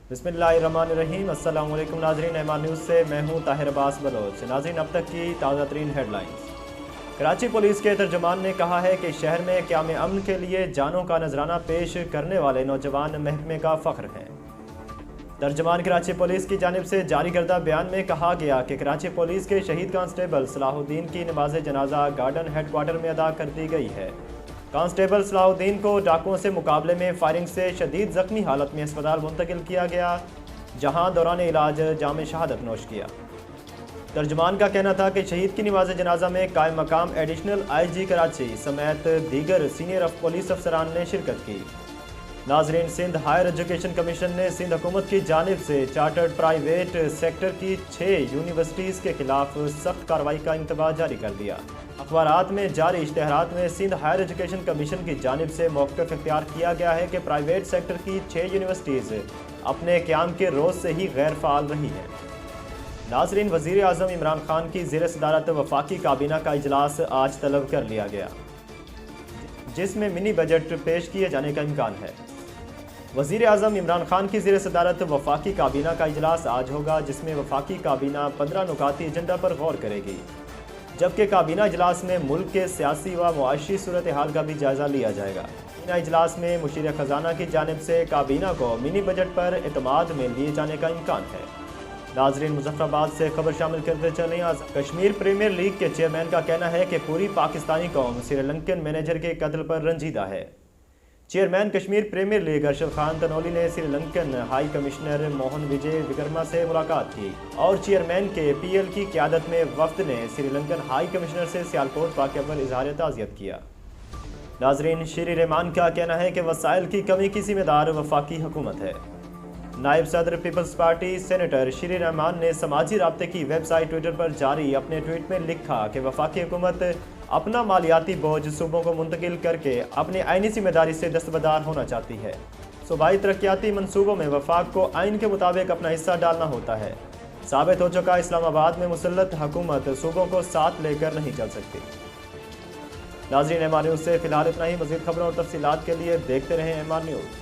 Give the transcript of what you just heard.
बिस्मिल्लाहिर्रहमानिर्रहीम। अस्सलाम वालेकुम नाजरीन, एमान न्यूज़ से मैं हूं ताहिर अब्बास बलोच। नाजरीन, अब तक की ताज़ा तरीन हेडलाइंस। कराची पुलिस के तर्जुमान ने कहा है कि शहर में क़याम अमन के लिए जानों का नजराना पेश करने वाले नौजवान महकमे का फ़ख्र हैं। तर्जुमान कराची पुलिस की जानिब से जारी करदा बयान में कहा गया कि कराची पुलिस के शहीद कांस्टेबल सलाहुद्दीन की नमाज जनाजा गार्डन हेडक्वार्टर में अदा कर दी गई है। कांस्टेबल सलाहुद्दीन को डाकुओं से मुकाबले में फायरिंग से शदीद जख्मी हालत में अस्पताल मुंतकिल किया गया, जहां दौरान इलाज जाम शहादत नोश किया। तर्जुमान का कहना था कि शहीद की नमाज जनाजा में कायम मकाम एडिशनल IG कराची समेत दीगर सीनियर पुलिस अफसरान ने शिरकत की। नाजरीन, सिंध हायर एजुकेशन कमीशन ने सिंध हुकूमत की जानिब से चार्टर्ड प्राइवेट सेक्टर की 6 यूनिवर्सिटीज़ के खिलाफ सख्त कार्रवाई का इंतबाह जारी कर दिया। अखबारात में जारी इश्तिहारात में सिंध हायर एजुकेशन कमीशन की जानिब से मौक़िफ़ इख्तियार किया गया है कि प्राइवेट सेक्टर की 6 यूनिवर्सिटीज़ अपने क़याम के रोज़ से ही गैर फ़ाल रही हैं। नाजरीन, वज़ीर आज़म इमरान खान की ज़ेर सदारत वफाकी काबीना का इजलास आज तलब कर लिया गया, जिसमें मिनी बजट पेश किए जाने का इम्कान है। वज़ीर आज़म इमरान खान की ज़ेर सदारत वफाकी काबीना का इजलास आज होगा, जिसमें वफाकी काबीना 15 नुकाती एजेंडा पर गौर करेगी, जबकि काबीना इजलास में मुल्क के सियासी व मुआशी सूरत हाल का भी जायज़ा लिया जाएगा। काबीना इजलास में मुशीर ख़जाना की जानिब से काबीना को मिनी बजट पर एतमाद में लिए जाने का इम्कान है। नाजरीन, मुजफ्फराबाद से खबर शामिल करते चलें। आज कश्मीर प्रीमियर लीग के चेयरमैन का कहना है कि पूरी पाकिस्तानी कौम श्रीलंकन मैनेजर के कत्ल पर रंजीदा है। Chairman Kashmir premier league Arshad Khan Tanoli ने Sri Lankan high commissioner Mohan Vijay Wickrama से मुलाकात की और चेयरमैन के PL की क़यादत में वफ्द ने श्रीलंकन हाई कमिश्नर से सियालकोट वाक़या पर इजहार ताज़ियत किया। नाजरीन, शीरी रहमान का कहना है कि वसाइल की कमी की ज़िम्मेदार वफाकी हुकूमत है। नायब सदर पीपल्स पार्टी सेनेटर शीरी रहमान ने समाजी राब्ते की वेबसाइट ट्विटर पर जारी अपने ट्वीट में लिखा कि वफाकी हुकूमत अपना मालियाती बोझ सूबों को मुंतकिल करके अपनी आइनी जिम्मेदारी से दस्तबरदार होना चाहती है। सूबाई तरक्याती मनसूबों में वफाक को आइन के मुताबिक अपना हिस्सा डालना होता है। साबित हो चुका इस्लामाबाद में मुसल्लत हुकूमत सूबों को साथ लेकर नहीं चल सकती। नाज़रीन, एमान न्यूज़ से फिलहाल इतना ही। मज़ीद खबरों और तफसीलात के लिए देखते रहें एमान न्यूज़।